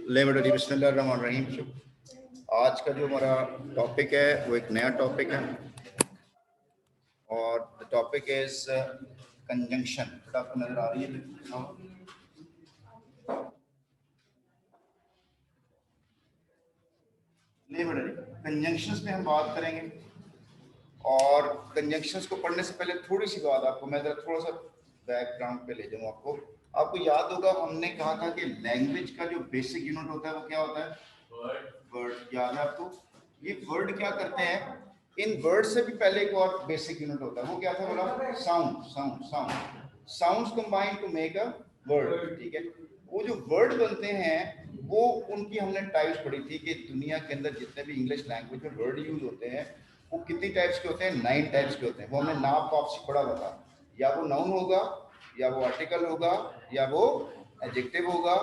बिस्मिल्लाहिर्रहमानिर्रहीम। आज का जो हमारा टॉपिक है वो एक नया टॉपिक है और द टॉपिक इज कंजंक्शन। आपको नजर आ रही है? कंजंक्शंस में हम बात करेंगे और कंजंक्शंस को पढ़ने से पहले थोड़ी सी बात आपको मैं थोड़ा सा बैकग्राउंड पे ले जाऊँ। आपको याद होगा हमने कहा था कि लैंग्वेज का जो बेसिक यूनिट होता है वो क्या होता है? वर्ड। याद है आपको? ये वर्ड क्या करते हैं? इन वर्ड से भी पहले एक और बेसिक यूनिट होता है, वो क्या था बोला? Sound. Sounds combine to make a word. ठीक है, वो जो वर्ड बनते हैं वो उनकी हमने टाइप्स पढ़ी थी कि दुनिया के अंदर जितने भी इंग्लिश लैंग्वेज में वर्ड यूज होते हैं वो कितनी टाइप्स के होते हैं? 9 टाइप्स के होते हैं। वो हमने नाम को आपसे पढ़ा हुआ था। या वो नाउन होगा, या वो आर्टिकल होगा, या वो एडजेक्टिव होगा,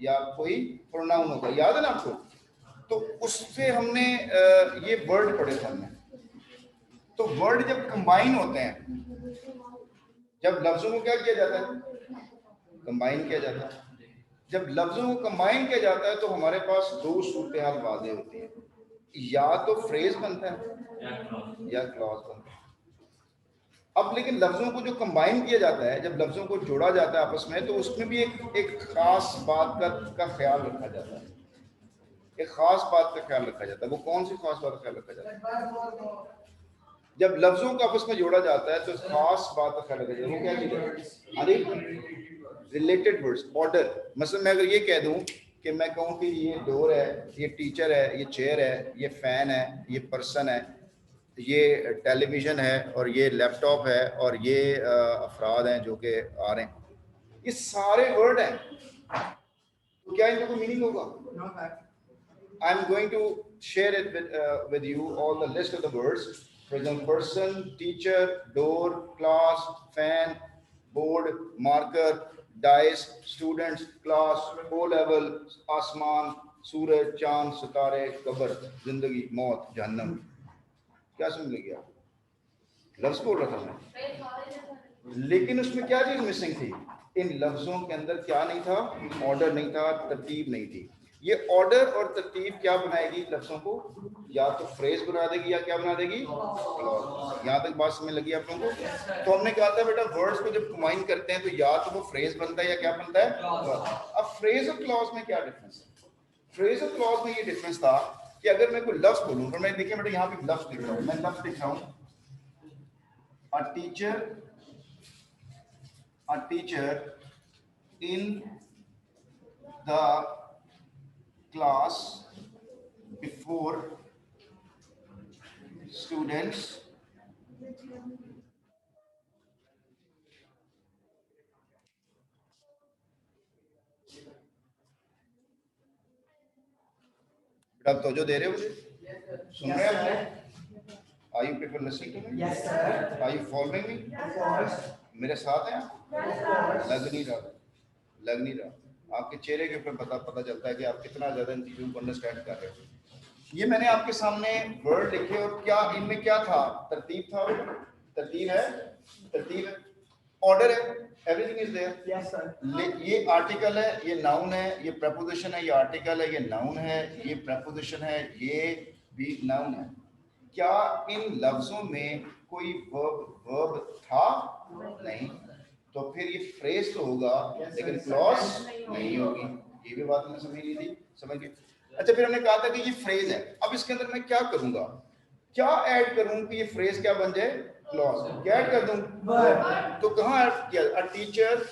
या कोई प्रोनाउन होगा। याद है ना आपको? तो उससे हमने ये वर्ड पढ़े थे हमने। तो वर्ड जब कंबाइन होते हैं, जब लफ्जों को क्या किया जाता है? कंबाइन किया जाता है। जब लफ्जों को कंबाइन किया जाता है तो हमारे पास दो सूरत हाल वाज़ेह होती है, या तो फ्रेज बनता है या क्लॉज बनता है। अब लेकिन लफ्जों को जो कंबाइन किया जाता है, जब लफ्जों को जोड़ा जाता है आपस में, तो उसमें भी एक खास बात का ख्याल रखा जाता है। एक खास बात का ख्याल रखा जाता है। वो कौन सी खास बात का ख्याल रखा जाता है? जब लफ्जों को आपस में जोड़ा जाता है तो खास बात का ख्याल रखा जाता है। वो क्या चीज है? अरे रिलेटेड वर्ड्स, ऑर्डर। मतलब मैं अगर ये कह दूं कि मैं कहूं कि ये डोर है, ये टीचर है, ये चेयर है, ये फैन है, ये पर्सन है, ये टेलीविजन है, और ये लैपटॉप है, और ये अफराद हैं जो कि आ रहे हैं, ये सारे वर्ड हैं। तो क्या इनका कोई मीनिंग होगा? I'm going to share it with you all the list of the words. For example, person, teacher, door, class, fan, board, marker, dice, students, class, O-level, आसमान, सूरज, चांद, सितारे, कब्र, जिंदगी, मौत, जहन्नम। क्या समझ लगी आप? लफ्ज बोल रहा था मैं, लेकिन उसमें क्या चीज मिसिंग थी? इन लफ्जों के अंदर क्या नहीं था? ऑर्डर नहीं था, तरतीब नहीं थी। ये ऑर्डर और तरतीब क्या बनाएगी लफ्जों को? या तो फ्रेज बना देगी या क्या बना देगी? क्लॉज। यहाँ तक बात समझ लगी आप लोगों को? तो हमने कहा था बेटा वर्ड्स को जब कंबाइन करते हैं तो या तो वो फ्रेज बनता है या क्या बनता है? अब फ्रेज और क्लॉज में क्या डिफरेंस है? फ्रेज और क्लॉज में ये डिफरेंस था कि अगर मैं कोई लफ्ज बोलूं, तो मैं देखिए बेटा यहाँ पे लफ्ज लिख रहा हूँ, मैं लफ्ज लिख रहा हूँ a teacher in the class before students बेटा तो जो दे रहे हो मुझे सुन रहे हैं? Are you people listening to me? Yes, sir. Are you following me? Of course. मेरे साथ हैं? Yes, sir. लग नहीं रहा। आपके चेहरे के ऊपर पता चलता है कि आप कितना ज्यादा इन चीजों को अंडरस्टैंड कर रहे हो। ये मैंने आपके सामने वर्ड लिखे और क्या इनमें क्या था? तरतीब था, तरतीब है, ऑर्डर है, everything is there. Yes, sir. ये आर्टिकल है, ये नाउन है, ये प्रपोजिशन है, ये आर्टिकल है, ये नाउन है, ये प्रपोजिशन है, ये भी नाउन है। क्या इन लफ्जों में कोई वर्ब था? नहीं। तो फिर ये फ्रेज तो होगा लेकिन क्लॉज नहीं होगी। ये भी बात हमने समझ ली थी, समझ गए? अच्छा, फिर हमने कहा था कि ये फ्रेज है। अब इसके अंदर मैं क्या करूंगा? क्या ऐड करूं कि ये फ्रेज क्या बन जाए? क्लॉज। क्या ऐड कर दूं? तो कहां ऐड किया? A teacher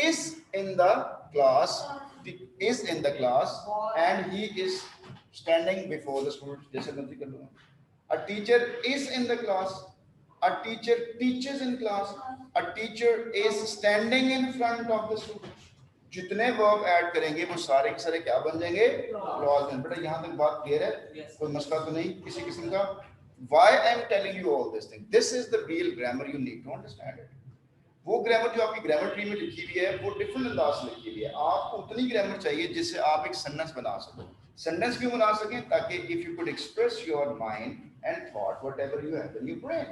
is in the class, is in the class and he is standing before the student. जैसे मर्जी कर लूंगा। A teacher is in the class. A teacher teaches in class. A teacher is standing in front of the student. जितने verb add करेंगे वो सारे के सारे क्या बन जाएंगे? क्लॉज में। बेटा यहाँ तक बात क्लियर है? कोई मसला तो नहीं किसी किस्म का? Why I am telling you all this thing? This is the real grammar you need to understand it. वो ग्रामर जो आपकी ग्रामर ट्री में लिखी हुई है वो डिफरेंट अंदाज से लिखी हुई है। आपको उतनी ग्रामर चाहिए जिससे आप एक सेंटेंस बना सको। सेंटेंस क्यों बना सकें? ताकि if you could express your mind and thought whatever you have in your brain,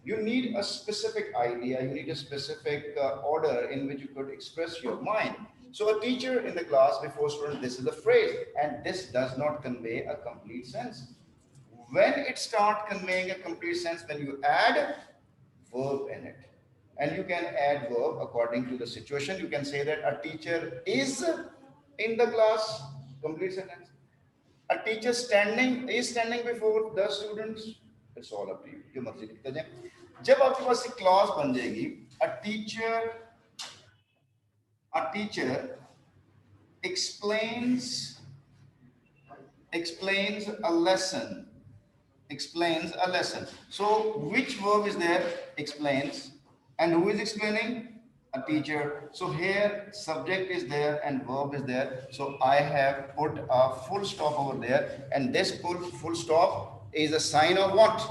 you need a specific idea, you need a specific order in which you could express your mind. So a teacher in the class before students, this is a phrase, and this does not convey a complete sense. When it starts conveying a complete sense, when you add verb in it, and you can add verb according to the situation. You can say that a teacher is in the class, complete sentence. A teacher is standing before the students. It's all up to you, जो मर्जी लिखते जाए. जब आपके पास एक clause बन जाएगी, a teacher explains a lesson. Explains a lesson. So which verb is there? Explains. And who is explaining? A teacher. So here subject is there and verb is there. So I have put a full stop over there, and this full stop is a sign of what?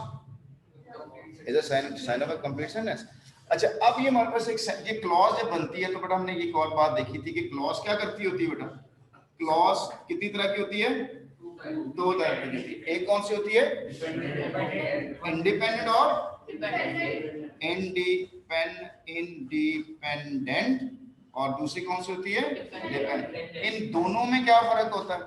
Is a sign of a complete sentence. अच्छा, अब ये हमारे पास एक ये clause जब बनती है तो बेटा हमने एक और बात देखी थी कि क्लॉज क्या करती होती है बेटा. क्लॉज कितनी तरह की होती है? दो तरह की होती है. एक कौन सी होती है? इंडिपेंडेंट और इंडिपेंडेंट, और दूसरी कौन सी होती है? डिपेंडेंट. इन दोनों में क्या फर्क होता है?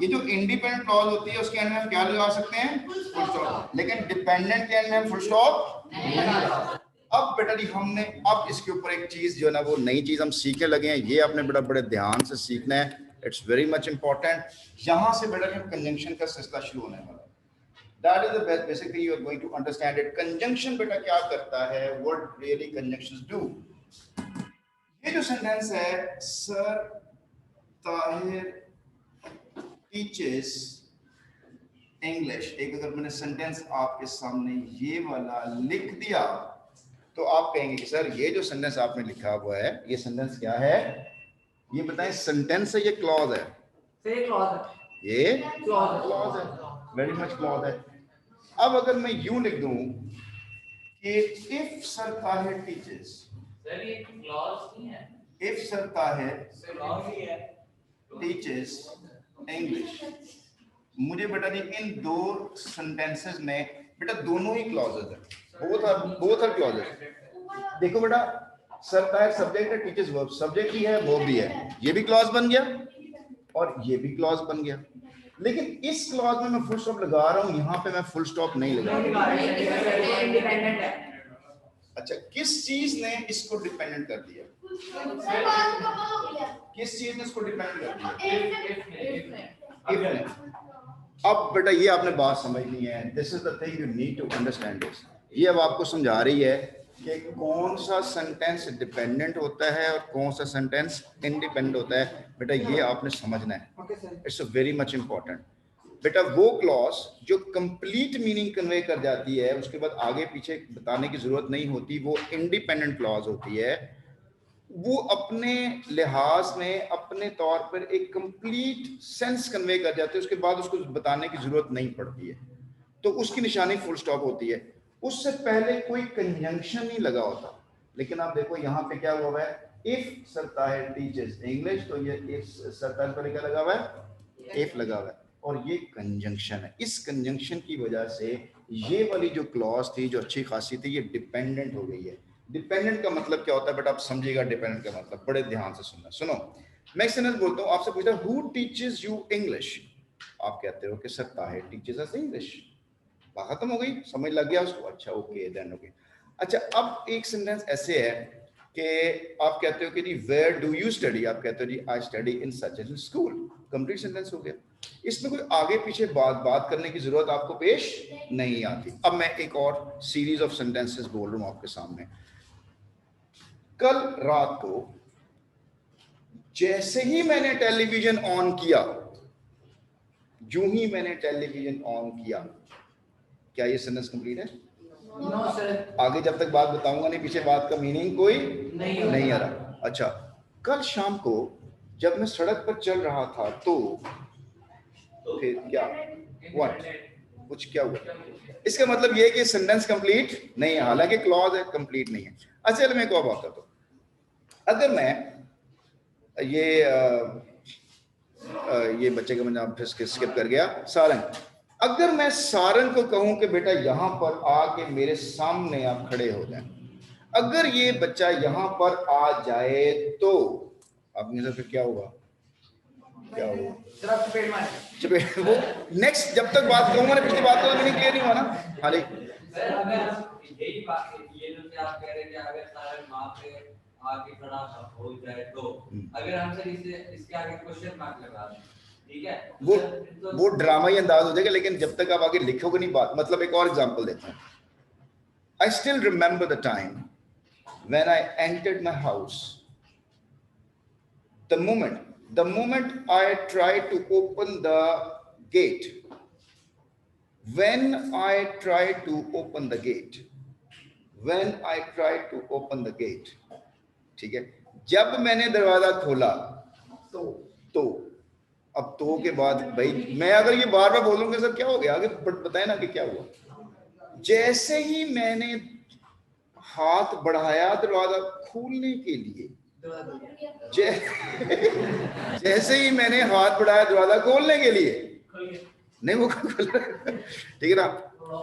ये जो इंडिपेंडेंट क्लॉज होती है उसके अंदर हम क्या लगा सकते हैं? Full stop. लेकिन डिपेंडेंट के अंदर हम फुल स्टॉप नहीं लगा सकते. अब बेटा जी हमने अब इसके ऊपर एक चीज जो है ना वो नई चीज हम सीखने लगे हैं. ये आपने बेटा बड़े ध्यान से सीखना है. It's very much important. यहां से बेटा जब कंजंक्शन का सिलसिला शुरू होने वाला है. That is the best. Basically, you are going to understand it. Conjunction बेटा क्या करता है? What really conjunctions do? ये जो सेंटेंस है, Sir Tahir teaches English. एक अगर मैंने सेंटेंस आपके सामने ये वाला लिख दिया तो आप कहेंगे कि सर ये जो सेंटेंस आपने लिखा हुआ है ये सेंटेंस क्या है? ये बताएं, सेंटेंस है ये क्लॉज है? ये क्लॉज है. वेरी मच क्लॉज है. अब अगर मैं यूं लिख दूं कि if sir Tahir teachers, sir ये क्लॉज नहीं है. इफ सर ताहिर क्लॉज ही है. टीचर्स इंग्लिश, मुझे बेटा जी इन दो सेंटेंसेस में बेटा दोनों ही क्लॉजेस हैं. Both are clauses. देखो बेटा, सर ताहिर सब्जेक्ट है, टीचर्स वर्ब. सब्जेक्ट भी है, वर्ब भी है. ये भी क्लॉज बन गया और ये भी क्लॉज बन गया. लेकिन इस क्लॉज में मैं फुल स्टॉप लगा रहा हूं, यहां पे मैं फुल स्टॉप नहीं लगा रहा. अच्छा, किस चीज ने इसको डिपेंडेंट कर दिया? किस चीज ने इसको डिपेंडेंट कर दिया? इफ ने. अब बेटा ये आपने बात समझनी है. This is the thing you need to understand this. ये अब आपको समझा रही है कि कौन सा सेंटेंस डिपेंडेंट होता है और कौन सा सेंटेंस इंडिपेंडेंट होता है. बेटा ये आपने समझना है. It's very much important. बेटा वो क्लॉज जो कंप्लीट मीनिंग कन्वे कर जाती है, उसके बाद आगे पीछे बताने की जरूरत नहीं होती, वो इंडिपेंडेंट क्लॉज होती है. वो अपने लिहाज में अपने तौर पर एक कंप्लीट सेंस कन्वे कर जाते हैं, उसके बाद उसको बताने की जरूरत नहीं पड़ती है. तो उसकी निशानी फुल स्टॉप होती है. उससे पहले कोई कंजंक्शन नहीं लगा होता. लेकिन आप देखो यहाँ पे क्या हुआ है? If sir Tahir teachers English, तो ये इफ सर ताहिर पर क्या लगा हुआ है? इफ लगा हुआ है, और ये कंजंक्शन है. इस कंजंक्शन की वजह से ये वाली जो क्लॉज थी जो अच्छी खासी थी, ये डिपेंडेंट हो गई है. डिपेंडेंट का मतलब क्या होता है बेटा? आप समझिएगा डिपेंडेंट का मतलब. बड़े ध्यान से सुनना. सुनो, मैं एक सेंटेंस बोलता हूँ, आपसे पूछता हूँ हु टीचेस यू इंग्लिश. आप कहते हो कि sir Tahir teaches us English. बात खत्म हो गई, समझ लग गया उसको. अच्छा, ओके देन ओके. अच्छा, अब एक सेंटेंस ऐसे है कि आप कहते हो कि जी वेयर डू यू स्टडी. आप कहते हो जी I study in such and school. Complete sentence हो गया. इसमें कोई आगे पीछे बात करने की जरूरत आपको पेश नहीं आती. अब मैं एक और सीरीज ऑफ सेंटेंसेस बोल रहा हूं आपके सामने. कल रात को जैसे ही मैंने टेलीविजन ऑन किया, यूं ही मैंने टेलीविजन ऑन किया. क्या ये सेंटेंस कंप्लीट है? No sir. आगे जब तक बात बताऊंगा नहीं, पीछे बात का मीनिंग कोई नहीं आ रहा. अच्छा, कल शाम को जब मैं सड़क पर चल रहा था तो फिर क्या? व्हाट? कुछ क्या हुआ? इसका मतलब ये है कि सेंटेंस कंप्लीट नहीं है, हालांकि क्लॉज है, कंप्लीट नहीं है. अच्छा, चलो मैं एक और बात करता हूं. अगर मैं ये बच्चे का मैं फिर स्किप कर गया, सारंग. अगर मैं सारंग को कहूं कि बेटा यहां पर आके मेरे सामने आप खड़े हो जाएं, अगर ये बच्चा यहां पर आ जाए तो आपके साथ फिर क्या होगा, क्या होगा? जरा चपेट मार चपेट वो नेक्स्ट जब तक बात करूंगा ना, पिछली बात तो मैंने क्लियर नहीं हुआ ना। हाँ जी सर अगर यही बात है, ये जो कि आप कह रहे हैं कि अगर सारे माँ पे आगे खड़ा हो जाए तो अगर हम सर इसे इसके आगे क्वेश्चन मार्क लगा दें, ठीक है, वो ड्रामाई अंदाज हो जाएगा, लेकिन जब तक आप आगे लिखोगे नहीं बात। मतलब एक और एग्जांपल देता हूँ। I still remember the time when I entered my house. The moment I tried to open the gate, when I tried to open the gate, ठीक है, जब मैंने दरवाजा खोला तो अब तो के बाद भाई मैं अगर ये बार बार बोलूंगा सर क्या हो गया आगे बताए ना कि क्या हुआ। जैसे ही मैंने हाथ बढ़ाया दरवाजा खोलने के लिए, जैसे ही मैंने हाथ बढ़ाया दरवाजा खोलने के लिए, नहीं वो खोल ठीक है ना,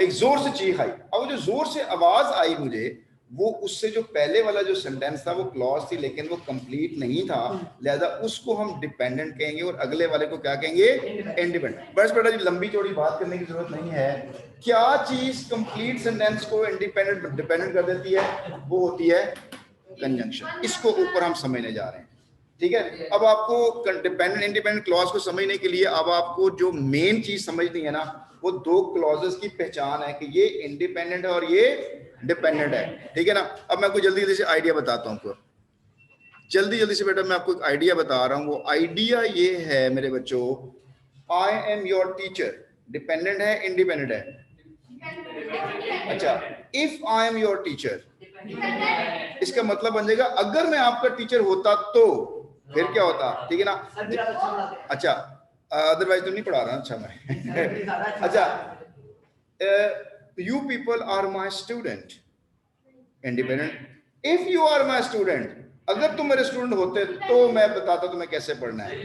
एक जोर से चीख आई। अब जो जोर से आवाज आई मुझे, वो उससे जो पहले वाला जो सेंटेंस था वो क्लॉज थी, लेकिन वो कंप्लीट नहीं था, लिहाजा उसको हम डिपेंडेंट कहेंगे और अगले वाले को क्या कहेंगे, इंडिपेंडेंट। बस बेटा जी लंबी चौड़ी बात करने की जरूरत नहीं है। क्या चीज कंप्लीट सेंटेंस को इंडिपेंडेंट डिपेंडेंट कर देती है, वो होती है कंजंक्शन। इसको ऊपर हम समझने जा रहे हैं, ठीक है। अब आपको डिपेंडेंट इंडिपेंडेंट क्लॉज को समझने के लिए अब आपको जो मेन चीज समझनी है ना, वो दो क्लॉजेस की पहचान है कि ये इंडिपेंडेंट है और ये डिपेंडेंट है, ठीक है ना। अब मैं आपको जल्दी जल्दी से आइडिया बताता हूँ आपको, जल्दी से बेटा मैं आपको एक आइडिया बता रहा हूँ। वो आइडिया ये है मेरे बच्चों, I am your teacher dependent है इंडिपेंडेंट है? अच्छा, if I am your teacher, इसका मतलब बन जाएगा अगर मैं आपका टीचर होता तो फिर क्या होता, ठीक है ना। अच्छा अदरवाइज तो नहीं पढ़ा रहा। अच्छा मैं अच्छा you people are my student independent। if you are my student, अगर तुम मेरे स्टूडेंट होते तो मैं बताता तुम्हें कैसे पढ़ना है,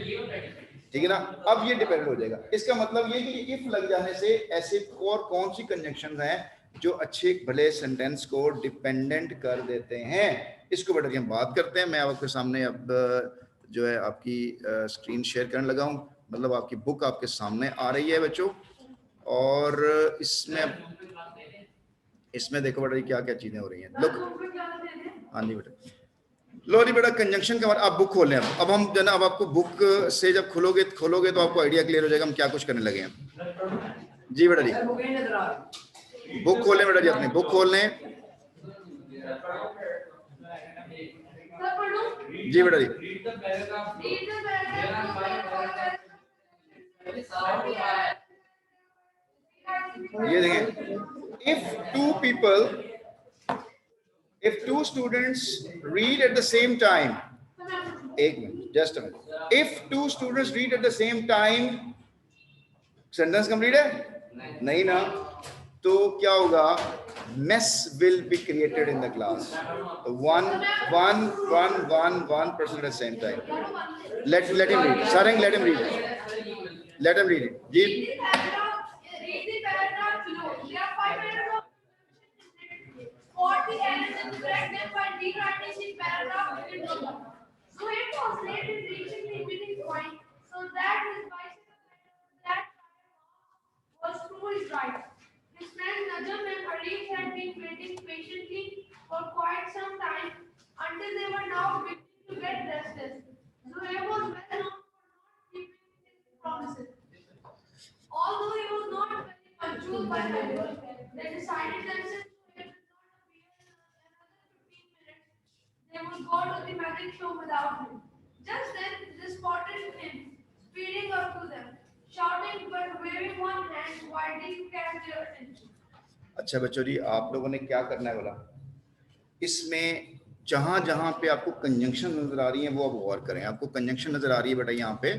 ठीक है ना। अब ये डिपेंडेंट हो जाएगा। इसका मतलब ये कि इफ लग जाने से ऐसे और कौन सी कंजंक्शंस हैं जो अच्छे भले सेंटेंस को डिपेंडेंट कर देते हैं, इसको बेटा हम बात करते हैं। मैं आपके सामने अब जो है आपकी स्क्रीन शेयर करने लगा हूं, मतलब आपकी बुक आपके सामने आ रही है बच्चों, और इसमें देखो बेटा क्या क्या चीजें हो रही हैं। लो हाँ जी बेटा, लो जी बेटा कंजंक्शन का आप बुक खोल लें। अब हम जो ना अब आपको बुक से जब खोलोगे तो आपको आइडिया क्लियर हो जाएगा हम क्या कुछ करने लगे हैं। जी बेटा जी बुक खोल लें बेटा जी, अपनी बुक खोल लें। जी बेटा जी ये देखें, if two students read at the same time, एक minute just a minute, if two students read at the same time, sentence complete है नहीं ना, तो क्या होगा, mess will be created in the class। one person at the same time। let him read, Sarang, let him read it ji. Read the paragraph below. There are 5 paragraphs. 40 errors and correct them by rewriting the paragraph in total. So it was late in reaching the meeting point, so that his bicycle that was true is right. His friends Najam and Arif had been waiting patiently for quite some time until they were now beginning to get restless. Zuhair was well known for not keeping his promises. Although he was not very punctual by habit, they decided that since it would not appear in another 15 minutes, they would go to the magic show without him. Just then, they spotted him speeding up to them, shouting but waving one hand widely to catch their attention. अच्छा बच्चों जी, आप लोगों ने क्या करना है बोला, इसमें जहां जहां पे आपको कंजंक्शन नजर आ रही है वो आप गौर करें। आपको कंजंक्शन नजर आ रही है बेटा यहाँ पे,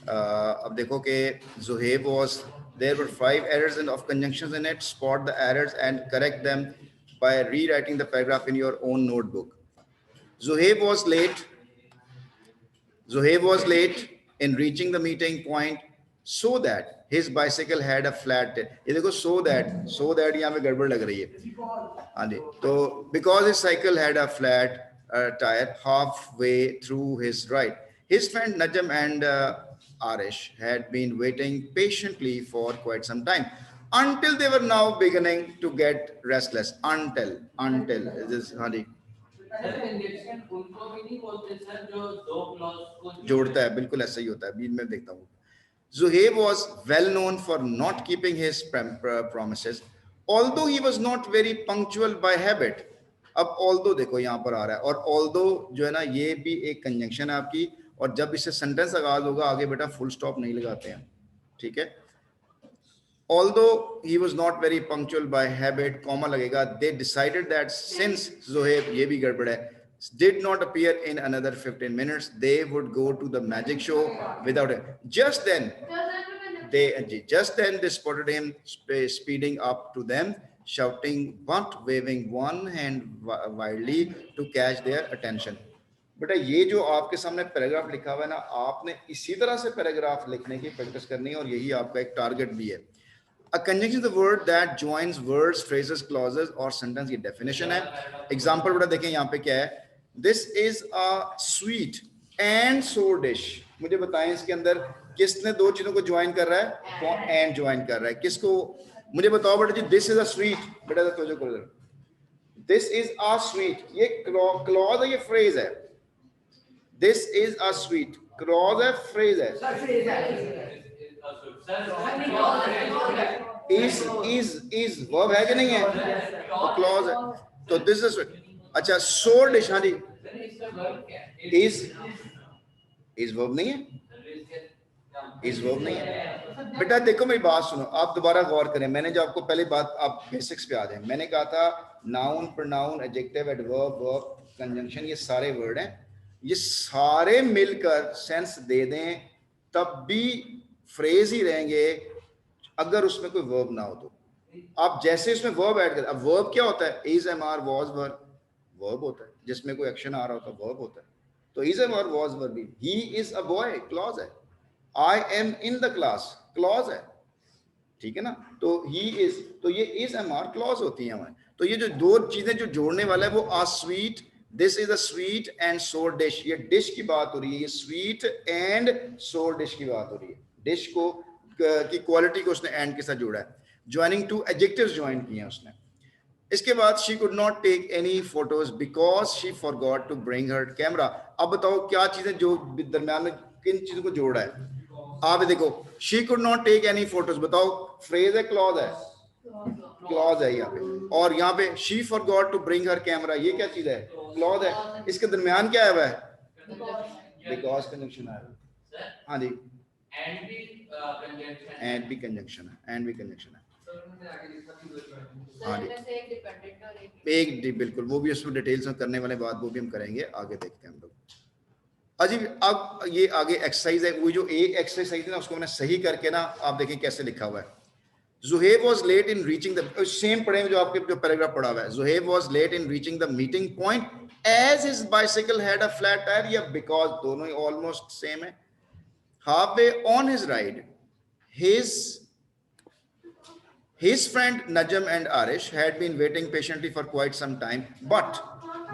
अब देखो कि Zuhair was, there were 5 errors of conjunctions in it, spot the errors and correct them by rewriting the paragraph in your own notebook। Zuhair was late in reaching the meeting point so that his bicycle had a flat tire। ये देखो so that यहाँ पे गड़बड़ लग रही है, हाँ जी, तो because his cycle had a flat tire halfway through his ride, His friend Najam and Arish had been waiting patiently for quite some time until they were now beginning to get restless. Until this, हाँ जी, sir conjunction उनको भी नहीं बोलते sir जो दो clause को जोड़ता है, बिल्कुल ऐसा ही होता है। बीच में देखता हूँ। Zuhair was well known for not keeping his promises, although he was not very punctual by habit. अब although देखो यहाँ पर आ रहा है, और although जो है ना ये भी एक कंजंक्शन है आपकी, और जब इससे सेंटेंस आगाज होगा आगे बेटा फुल स्टॉप नहीं लगाते हैं, ठीक है। Although he was not very punctual by habit, comma लगेगा, they decided that since Zuhair, ये भी गड़बड़ है, did not appear in another 15 minutes, they would go to the magic show without it. Just then they spotted him speeding up to them, shouting but waving one hand wildly to catch their attention. बेटा ये जो आपके सामने paragraph लिखा हुआ है ना, आपने इसी तरह से पैराग्राफ लिखने की प्रैक्टिस करनी है, और यही आपका एक टारगेट भी है। A conjunction is the word that joins words, phrases, clauses or sentence की definition है। Example बेटा देखें यहाँ पे क्या है, this is a sweet and sour dish। मुझे बताएं इसके अंदर किसने दो चीजों को ज्वाइन कर रहा है, कौन and ज्वाइन कर रहा है, किसको, मुझे बताओ बेटा जी। this is a sweet, बेटा तो करो, this is a sweet, ये clause है, ये phrase है। this is a sweet, clause है, phrase है। is verb है कि नहीं है, तो clause है, तो this is अच्छा sour dish, हाँ जी, is verb नहीं है, is verb नहीं है। बेटा देखो मेरी बात सुनो, आप दोबारा गौर करें, मैंने जो आपको पहले बात, आप बेसिक्स पे आ जाए, मैंने कहा था noun, pronoun, adjective, adverb, verb, conjunction, ये सारे वर्ड हैं, ये सारे मिलकर सेंस दे दें तब भी फ्रेज ही रहेंगे अगर उसमें कोई वर्ब ना हो। तो आप जैसे इसमें वर्ब ऐड करें, अब वर्ब क्या होता है, is, am, are, was, were, verb होता है, जिसमें कोई एक्शन आ रहा होता है वर्ब होता है। तो is, am, are, was, were भी, he is a boy, clause है, I am in the class, clause है, ठीक है ना। तो ही इज, तो ये इज, एम, आर क्लॉज होती है हमारे। तो ये जो दो चीजें जो जोड़ने वाला है वो a sweet, this is a sweet and sour dish, ये डिश की बात हो रही है, ये स्वीट एंड सोर डिश की बात हो रही है। डिश को की क्वालिटी को उसने एंड के साथ जोड़ा है, ज्वाइनिंग टू एडजेक्टिव्स ज्वाइन किए हैं उसने। इसके बाद she could not take any photos because she forgot to bring her camera. अब बताओ क्या चीजें जो दरम्यान में किन चीजों को जोड़ा है, आप देखो, she could not take any photos, बताओ फ्रेज है, क्लॉज है, क्लॉज है यहाँ पे, और यहाँ पे she forgot to bring her camera, ये क्या चीज है, क्लॉज है। इसके दरम्यान क्या है, बिकॉज कंजंक्शन है, हाँ जी, एंड भी कंजंक्शन है, एंड भी कंजंक्शन है, हाँ जी, एक बिल्कुल, वो भी उसमें डिटेल्स में करने वाले बात, वो भी हम करेंगे, आगे देखते हैं हम लोग। अजीब, अब ये आगे एक्सरसाइज है, वो जो एक एक्सरसाइज है ना उसको मैंने सही करके ना, आप देखें कैसे लिखा हुआ है। Zuhair was late in reaching the same पढ़े जो आपके जो पैराग्राफ पढ़ा हुआ है। Zuhair was late in reaching the meeting point as his bicycle had a flat tire, या because दोनों ही almost same है। Halfway on his ride, his friend Najam and Arish had been waiting patiently for quite some time, but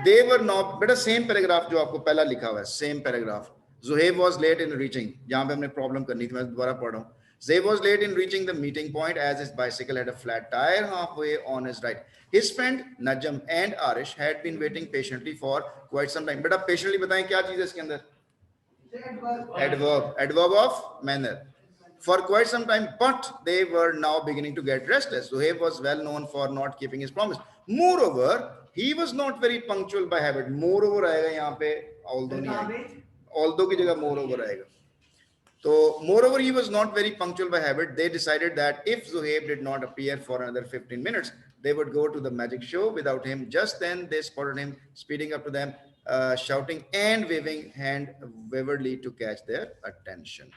they were not, बेटा same paragraph जो आपको पहला लिखा हुआ है, same paragraph. Zuhair was late in reaching, जहां पे हमने प्रॉब्लम करनी थी, मैं दोबारा पढ़ रहा हूँ। Zuhair was late in reaching the meeting point as his bicycle had a flat tire halfway on his ride. His friend Najam and Arish had been waiting patiently for quite some time. बेटा patiently बताएं क्या चीज है इसके अंदर, adverb of manner, for quite some time, but they were now beginning to get restless. Zuhair was well known for not keeping his promise. Moreover, he was not very punctual by habit. Moreover आएगा यहाँ पे, although नहीं आएगा, although की जगह moreover आएगा। तो moreover he was not very punctual by habit. They decided that if Zuhair did not appear for another 15 minutes, they would go to the magic show without him. Just then they spotted him speeding up to them, shouting and waving hand waywardly to catch their attention.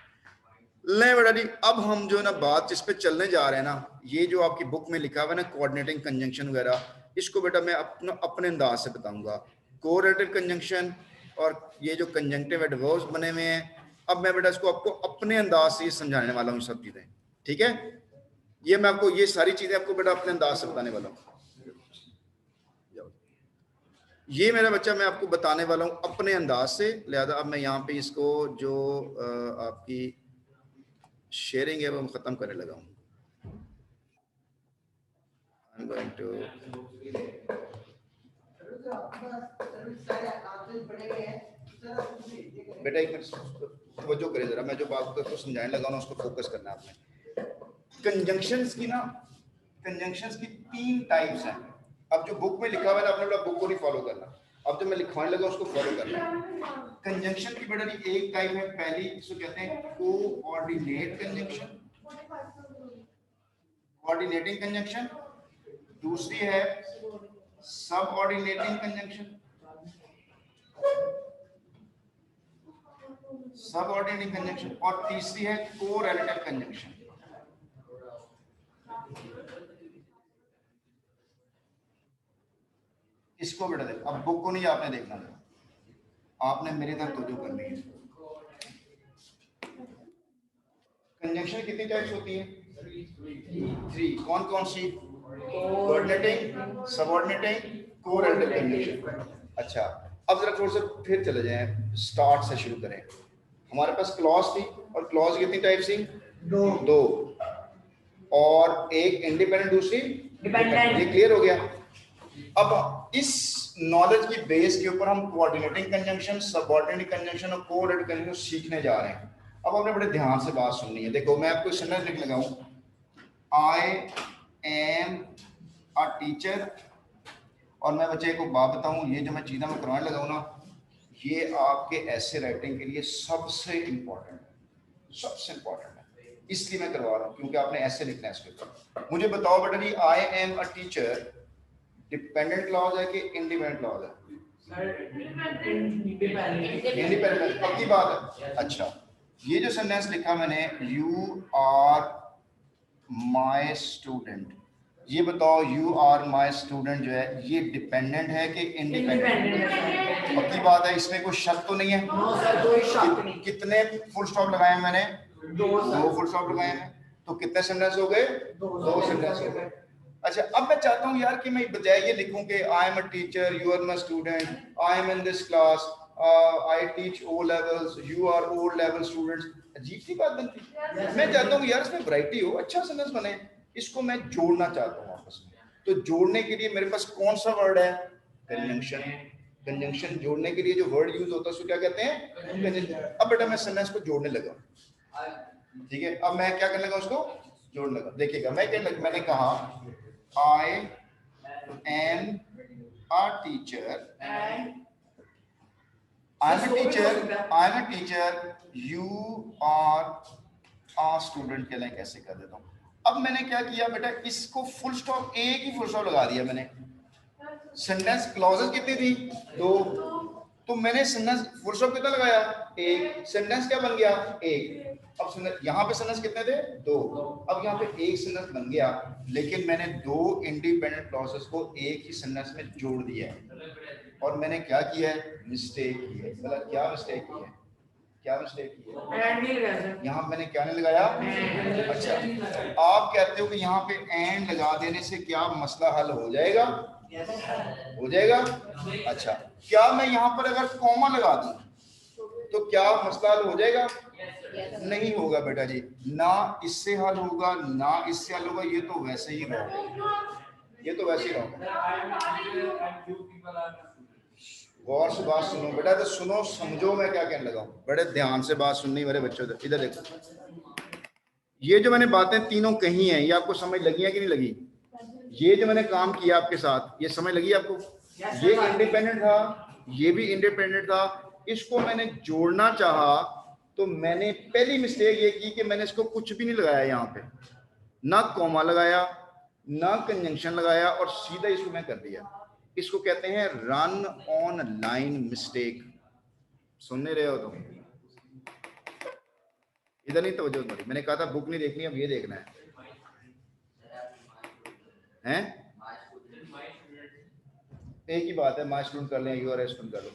ले बेटा जी, अब हम जो ना बात जिस पे चलने जा रहे हैं ना, ये जो आपकी बुक में लिखा हुआ है ना कोऑर्डिनेटिंग कंजंक्शन वगैरह, इसको बेटा मैं अपने अंदाज से बताऊंगा। कोऑर्डिनेटिव कंजंक्शन और ये जो कंजंक्टिव एडवर्ब्स बने हुए हैं, अब मैं बेटा इसको आपको अपने अंदाज से समझाने वाला हूँ सब चीजें, ठीक है। ये मैं आपको ये सारी चीजें आपको बेटा अपने अंदाज से बताने वाला हूँ। ये मेरा बच्चा मैं आपको बताने वाला हूँ अपने अंदाज से, लिहाजा अब मैं यहाँ पे इसको जो आपकी शेयरिंग है वो ख़त्म करने लगा हूँ। I'm going to बेटा एक मिनट तवज्जो करें जरा, मैं जो बात को समझाने लगा हूँ उसको फोकस करना है आपने। कंजंक्शंस की ना, कंजंक्शंस की 3 टाइप्स हैं। अब जो बुक में लिखा हुआ है आपने बुक को नहीं फॉलो करना, अब जो मैं लिखवाने लगा उसको फॉलो करना है। कंजंक्शन की बेटा जी एक टाइप है, पहली इसको कहते हैं कोऑर्डिनेट कंजंक्शन, कोऑर्डिनेटिंग कंजंक्शन। दूसरी है सबऑर्डिनेटिंग कंजंक्शन, सबऑर्डिनेटिंग कंजंक्शन, और तीसरी है कोरिलेटिव कंजंक्शन। इसको बेटा देख, अब बुक को नहीं आपने देखना है, आपने मेरी तरफ तवज्जो करनी है। कंजंक्शन कितनी टाइप्स होती है? 3। कौन कौन सी? Coordinating, subordinating, correlative conjunction. अच्छा, अब जरा थोड़ा सा फिर चले जाएं, स्टार्ट से शुरू करें। हमारे पास क्लॉज थी, और क्लॉज कितनी टाइप थी? 2, और एक इंडिपेंडेंट, दूसरी डिपेंडेंट। ये क्लियर हो गया? अब इस नॉलेज की बेस के ऊपर हम कोऑर्डिनेटिंग कंजंक्शन, सबऑर्डिनेटिंग कंजंक्शन और कोरिलेटिव कंजंक्शन सीखने जा रहे हैं। अब आपने बड़े ध्यान से बात सुननी है। देखो मैं आपको सेंटेंस लिख लगा हूं, आई एम अ टीचर, और मैं बच्चे को बात बताऊं, ये जो मैं चीज़ें मैं करवाने लगा हूं ना, ये आपके ऐसे राइटिंग के लिए सबसे इम्पोर्टेंट है, सबसे इम्पोर्टेंट है, इसलिए मैं करवा रहा हूँ क्योंकि आपने ऐसे लिखना है इसके ऊपर। मुझे बताओ बेटा जी, I am a teacher dependent clause है कि इंडिपेंडेंट क्लॉज है? इंडिपेंडेंट, पक्की बात है। अच्छा, ये जो सेंटेंस लिखा मैंने, यू आर माय स्टूडेंट, ये बताओ यू आर माय स्टूडेंट जो है ये डिपेंडेंट है कि इंडिपेंडेंट? पक्की बात है, इसमें कोई शक तो नहीं है? नो सर, कोई शक नहीं। कितने फुल स्टॉप लगाए हैं मैंने? 2 फुल स्टॉप लगाए हैं। तो कितने सेंटेंस हो गए? 2 सेंटेंस हो गए। अच्छा, अब मैं चाहता हूँ यार कि मैं बजाय ये लिखूं कि I am a teacher, you are my student, I am in this class, I teach O levels, you are O level students, अजीब सी बात बनती है। मैं चाहता हूँ यार इसमें वैरायटी हो, अच्छा सेंटेंस बने, इसको मैं जोड़ना चाहता हूँ आपस में। तो जोड़ने के लिए मेरे पास कौन सा वर्ड है? कंजंक्शन। कंजंक्शन जोड़ने के लिए जो वर्ड यूज होता है उसको क्या कहते हैं? अब बेटा मैं सेंटेंस को जोड़ने लगा, ठीक है? अब मैं क्या करने लगा, उसको जोड़ने लगा। देखिएगा मैं क्या, मैंने कहा I am a teacher. I'm a teacher. You are a student के लिए कैसे कर देता हूँ? अब मैंने क्या किया बेटा, इसको फुल स्टॉप, एक ही फुल स्टॉप लगा दिया मैंने। सेंटेंस क्लॉजेस कितनी थी? 2, तो मैंने सेंटेंस फुल स्टॉप कितना लगाया? 1। सेंटेंस क्या बन गया? 1। अब यहाँ पे सेंटेंस कितने थे? 2। अब यहाँ पे एक सेंटेंस बन गया, लेकिन मैंने 2 इंडिपेंडेंट क्लॉजेस को एक ही सेंटेंस में जोड़ दिया है। और मैंने क्या किया है? मिस्टेक की है। मतलब क्या मिस्टेक की है? क्या मिस्टेक की है? यहाँ मैंने क्या नहीं लगाया? अच्छा, आप कहते हो कि यहाँ पे एंड लगा देने से क्या मसला हल हो जाएगा? हो जाएगा। अच्छा, क्या मैं यहाँ पर अगर कॉमा लगा दूं तो क्या मसला हल हो जाएगा? नहीं होगा बेटा जी, ना इससे हल होगा ना इससे हल होगा, ये तो वैसे ही रहोगा, ये तो वैसे ही रहोगा। गौर से बात सुनो बेटा, तो सुनो समझो मैं क्या कहने लगा हूँ, बड़े ध्यान से बात सुननी मेरे बच्चों। इधर देखो, ये जो मैंने बातें तीनों कही हैं, ये आपको समझ लगी है कि नहीं लगी? ये जो मैंने काम किया आपके साथ, ये समझ लगी आपको? ये इंडिपेंडेंट था, ये भी इंडिपेंडेंट था, इसको मैंने जोड़ना चाहा तो मैंने पहली मिस्टेक ये की कि मैंने इसको कुछ भी नहीं लगाया, यहाँ पे ना कॉमा लगाया ना कंजंक्शन लगाया, और सीधा इसको मैं कर दिया। इसको कहते हैं रन ऑन लाइन मिस्टेक। सुनने रहे हो तुम? इधर नहीं तवज्जो तुम्हारी, मैंने कहा था बुक नहीं देखनी, अब ये देखना है, हैं? एक ही बात है, माय स्टूडेंट कर लें, यू आर ए स्टूडेंट कर लो।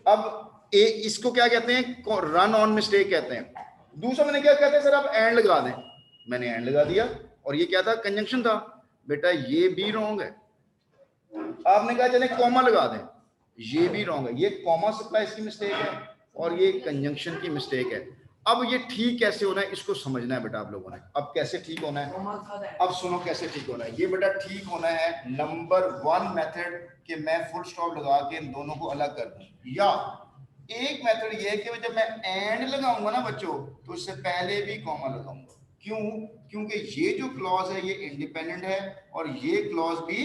अब इसको क्या कहते हैं? रन ऑन मिस्टेक कहते हैं। दूसरा मैंने क्या कहते हैं सर, आप एंड लगा दें, मैंने एंड लगा दिया, और ये क्या था? कंजंक्शन था। बेटा ये भी रॉन्ग है। आपने कहा चले कॉमा लगा दें, ये भी रॉन्ग है, ये कॉमा सप्लाइज की मिस्टेक है और ये कंजंक्शन की मिस्टेक है। अब ये ठीक कैसे होना है इसको समझना है बेटा आप लोगों ने। अब कैसे ठीक होना है, अब सुनो कैसे ठीक होना है। ये बेटा ठीक होना है नंबर 1 मेथड कि मैं फुल स्टॉप लगा के इन दोनों को अलग कर दूं, या एक मेथड ये है कि जब मैं एंड लगाऊंगा ना बच्चों तो उससे पहले भी कॉमा लगाऊंगा। क्यों? क्योंकि ये जो क्लॉज है ये इंडिपेंडेंट है और ये क्लॉज भी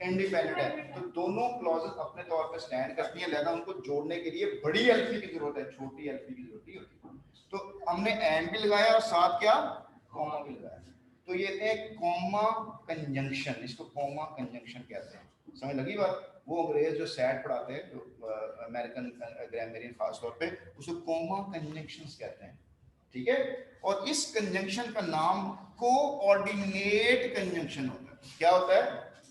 इंडिपेंडेंट है, तो दोनों क्लॉजेस अपने तौर पे स्टैंड करती हैं, लिहाजा उनको जोड़ने के लिए बड़ी एल्फी की जरूरत है, छोटी एल्फी की जरूरत नहीं होती। तो हमने एंड भी लगाया और साथ क्या कॉमा भी लगाया, तो ये थे कॉमा कंजंक्शन, इसको कॉमा कंजंक्शन कहते हैं। समझ लगी बात? वो अंग्रेज जो सैट पढ़ाते हैं, जो अमेरिकन ग्रामरियन खास तौर पे, उसको कॉमा कंजंक्शंस कहते हैं, ठीक है। और इस कंजंक्शन का नाम कोऑर्डिनेट कंजंक्शन होता है। क्या होता है?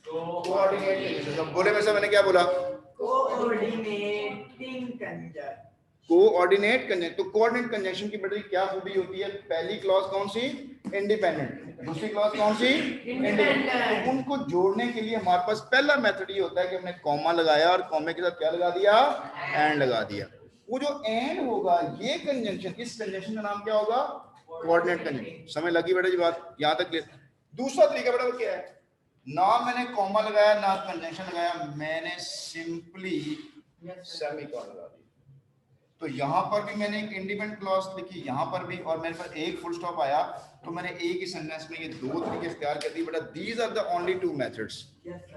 Coordinate conjunction. बोले में से मैंने क्या बोला? Coordinating conjunction. Coordinate conjunction. तो कोऑर्डिनेट कंजंक्शन की बड़ी क्या खूबी होती है? पहली क्लॉज कौन सी? इंडिपेंडेंट। दूसरी क्लॉज कौन सी? इंडिपेंडेंट। तो उनको जोड़ने के लिए हमारे पास पहला मेथड ये होता है कि हमने कॉमा लगाया और कॉमे के साथ क्या लगा दिया? एंड लगा दिया। वो जो एंड होगा ये कंजंक्शन, इस कंजंक्शन का नाम क्या होगा? Coordinate conjunction. समझ लगी बेटा जी बात? यहां तक क्लियर? दूसरा तरीका बेटा वो क्या है? ना मैंने कॉमा लगाया ना कंजंक्शन लगाया, मैंने सिंपली सेमीकोलन लगा दिया। तो यहाँ पर भी मैंने एक इंडिपेंडेंट क्लॉज लिखी, यहाँ पर भी, और मेरे पास एक फुल स्टॉप आया, तो मैंने एक ही सेंटेंस में ये दो तरीके इख्तियार कर दिए बेटा। These are the only 2 methods,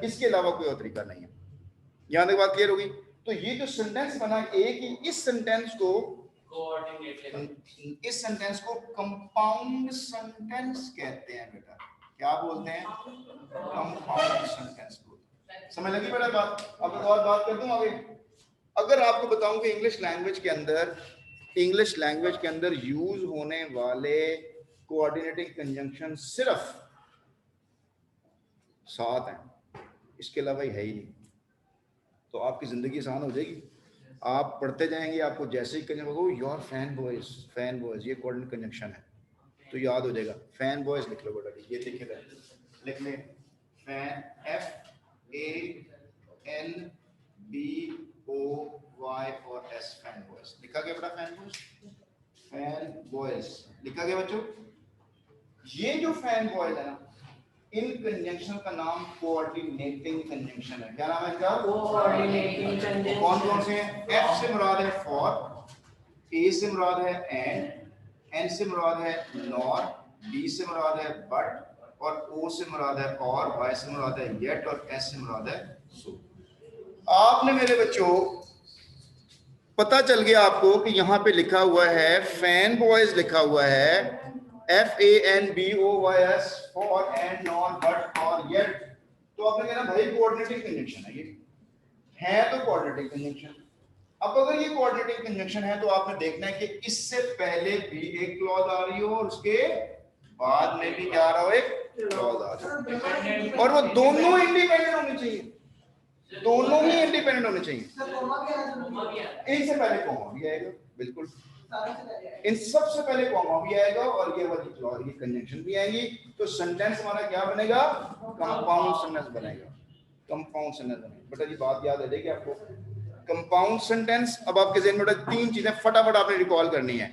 इसके अलावा कोई और तरीका नहीं है। यहाँ तक बात क्लियर होगी? तो ये जो सेंटेंस बना एक ही, इस सेंटेंस को कंपाउंड सेंटेंस कहते हैं बेटा। क्या बोलते हैं? कंपाउंड सेंटेंस को। समझ लगी बेटा बात? अब और बात कर दूं आगे। अगर आपको बताऊं कि इंग्लिश लैंग्वेज के अंदर यूज होने वाले कोऑर्डिनेटिंग कंजंक्शन सिर्फ 7 हैं, इसके अलावा ही है ही नहीं, तो आपकी जिंदगी आसान हो जाएगी। आप पढ़ते जाएंगे, आपको जैसे ही कंजंक्शन योर फैन बॉयज ये कोऑर्डिनेट कंजंक्शन है तो याद हो जाएगा। फैन बॉयज लिख लो बेटा, ये लिखे थे, लिख ले फैन, FANBOY और S, फैन बॉयज लिखा गया बेटा। फैन बॉयज लिखा गया बच्चों। ये जो फैन बॉयज है ना, इन कंजंक्शन का नाम कोऑर्डिनेटिंग कंजंक्शन है। क्या नाम है इसका? Coordinating conjunction. कौन कौन से हैं? F से मुराद है फॉर, A से मुराद है एंड, N से मुराद है नॉर, D से मुराद है बट, और O से मुराद है और, Y से मुराद है येट, और S से मुराद है सो। आपने मेरे बच्चों पता चल गया आपको कि यहाँ पे लिखा हुआ है फैन बॉयज लिखा हुआ है FANBOYS for and, non, but, और येट। तो आपने कहना भाई कोऑर्डिनेटिंग कंजंक्शन है, ये है तो कोऑर्डिनेटिंग कंजंक्शन। अब अगर ये कोऑर्डिनेटिंग कंजंक्शन है तो आपने देखना है कि इससे पहले भी एक क्लॉज आ रही हो और उसके बाद में भी क्या आ रहा हो? एक क्लॉज आ रहा है, और वो दोनों इंडिपेंडेंट होनी चाहिए, दोनों ही इंडिपेंडेंट होने चाहिए। इनसे पहले कॉमा भी आएगा, बिल्कुल इन सबसे पहले कॉमा भी आएगा और ये वाली क्लॉज, ये कंजंक्शन भी आएगी। तो सेंटेंस हमारा क्या बनेगा? कंपाउंड सेंटेंस बनेगा। कंपाउंड सेंटेंस बनेगा बेटा जी, बात याद है देखिए आपको। कंपाउंड सेंटेंस, अब आपके ज़हन में बेटा 3 चीजें फटाफट आपने रिकॉल करनी है।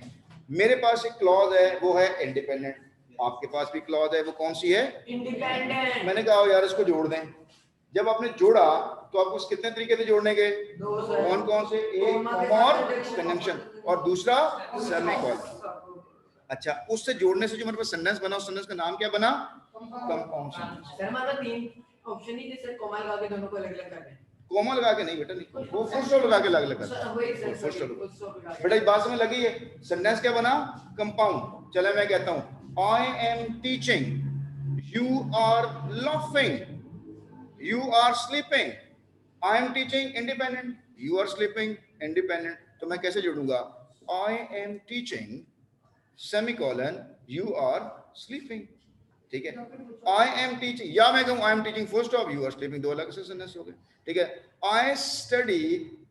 मेरे पास एक क्लॉज है वो है इंडिपेंडेंट, आपके पास भी क्लॉज है वो कौन सी है? इंडिपेंडेंट। मैंने कहा यार इसको जोड़ दें। जब आपने जोड़ा तो आपको कितने तरीके से जोड़ने के? कौन कौन से? एक कॉमा और कंजंक्शन, और दूसरा सेमीकोलन। अच्छा, उससे जोड़ने से जो मेरे पास सेंटेंस बना, उस सेंटेंस का नाम क्या बना? Compound sentence. सर हमारा 3 ऑप्शन ही जैसे कॉमा लगा के दोनों को अलग-अलग करना है। कोमा लगा के नहीं बेटा, नहीं, वो फुल स्टॉप लगा के अलग-अलग करना। फुल स्टॉप बेटा, बात समझ लगी है? सेंटेंस क्या बना? कंपाउंड। चले मैं कहता हूं I am teaching, you are laughing, you are sleeping. I am teaching independent, you are sleeping independent. तो मैं कैसे जोड़ूंगा? I am teaching semicolon, you are sleeping. ठीक है? I am teaching, या मैं कहूँ I am teaching full stop, you are sleeping, दो अलग से सेंटेंस हो गए। ठीक है? I study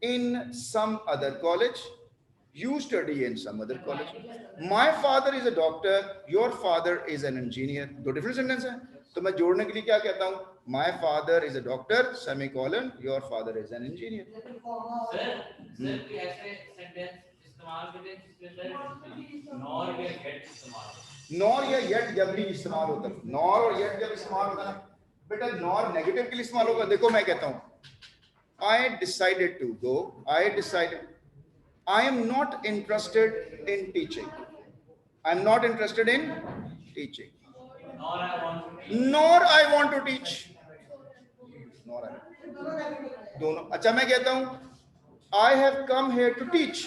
in some other college, you study in some other college. My father is a doctor, your father is an engineer. दो different sentence है। तो मैं जोड़ने के लिए क्या कहता हूँ, my father is a doctor semicolon, your father is an engineer. Sir कि ऐसे सेंटेंस इस्तेमाल करते हैं जिसमें सर नॉर या गेट इस्तेमाल हो। नॉर या येट जब भी इस्तेमाल होता है, नॉर और येट जब इस्तेमाल होता है ना बेटा, नॉर नेगेटिव के लिए इस्तेमाल होगा। देखो मैं कहता हूँ I decided to go, I decided, I am not interested in teaching, I am not interested in teaching, nor I want to teach, nor I, दोनों। अच्छा मैं कहता हूँ I have come here to teach,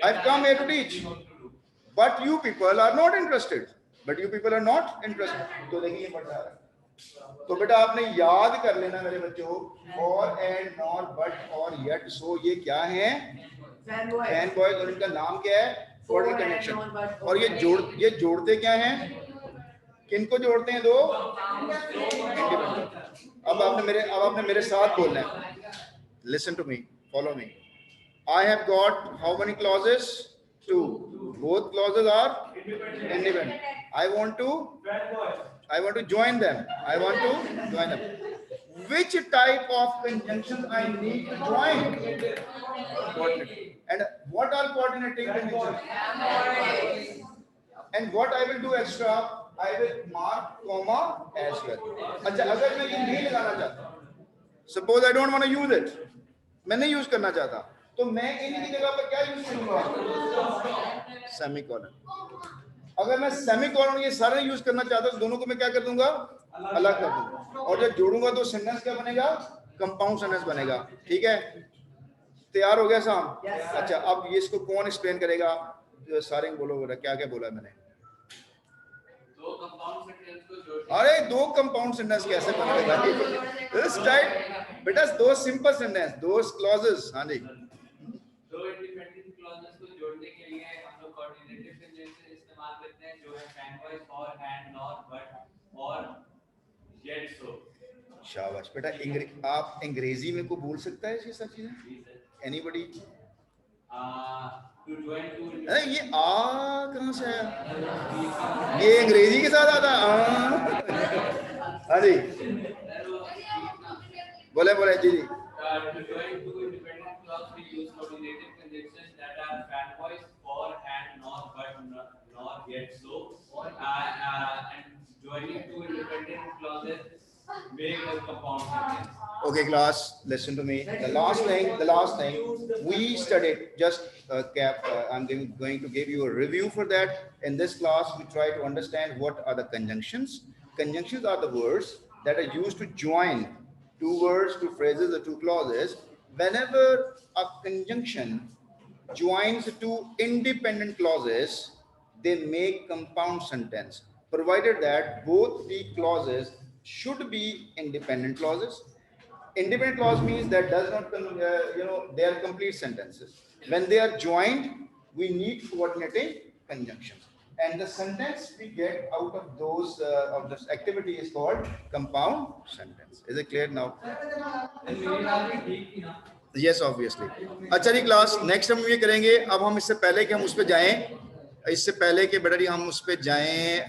I have come here to teach, but you people are not interested, but you people are not interested। तो देखिए ये पढ़ रहा है। तो बेटा आपने याद कर लेना मेरे बच्चों, और एंड, नॉर, बट और येट, सो ये क्या है, फैन बॉयज, और इनका नाम क्या है, कोऑर्डिनल कनेक्शन। और ये जोड़ते क्या हैं, किनको जोड़ते हैं, दो इंडिपेंडेंट। अब आपने मेरे साथ बोलना है, listen to me, follow me. I have got how many clauses, 2, both clauses are independent. I want to join them. I want to join them. Which type of conjunctions I need to join? Coordinating. And what are coordinating conjunctions? And what I will do extra? I will mark comma as well. अच्छा, अगर मैं ये नहीं लगाना चाहता, suppose I don't want to use it, मैं नहीं use करना चाहता, तो मैं इन्हीं की जगह पर क्या यूज करूंगा, सेमीकोलन। अगर मैं सेमीकोलन ये सारे यूज करना चाहता हूं तो दोनों को मैं क्या कर दूंगा, अलग कर दूंगा, और जब जोड़ूंगा तो सेंटेंस क्या बनेगा, कंपाउंड सेंटेंस बनेगा। ठीक है, तैयार हो गया साहब? अच्छा, अब ये इसको कौन एक्सप्लेन करेगा, सारे बोलो बेटा, क्या क्या बोला मैंने। दो कंपाउंड सेंटेंस को जोड़, अरे दो कंपाउंड सेंटेंस कैसे बनेगा दिस टाइप बेटा, दो सिंपल सेंटेंस, दो क्लॉजेस। हाँ जी, दो इंडिपेंडेंट क्लॉजेस को जोड़ने के लिए हम लोग कोऑर्डिनेटिव कंजंक्शन इस्तेमाल करते हैं, जो है फैन वॉइस, और, एंड, नॉर, बट और येट, सो। शाबाश बेटा। आप अंग्रेजी में को बोल सकता है ये सब चीजें, एनीबॉडी? टू जॉइन टू, ये कहां से आया, ये अंग्रेजी के साथ आता है। हाँ जी, बोले जी जी। to join two independent clauses, we use coordinative conjunctions that are fan voice, for, and, nor, but, nor, yet, so. And joining two independent clauses make a compound sentence. Okay, class, listen to me. The last thing we studied, just I'm going to give you a review for that. In this class, we try to understand what are the conjunctions. Conjunctions are the words that are used to join two words, two phrases, or two clauses. Whenever a conjunction joins two independent clauses, they make compound sentence, provided that both the clauses should be independent clauses. Independent clause means that does not, they are complete sentences. When they are joined, we need coordinating conjunctions. And the sentence we get out of those of this activity is called compound sentence. Is it clear now? Yes, obviously. अच्छा जी class, next हम ये करेंगे। अब हम इससे पहले कि हम उस पर जाएं, इससे पहले कि बेटा जी हम उस पर जाएं,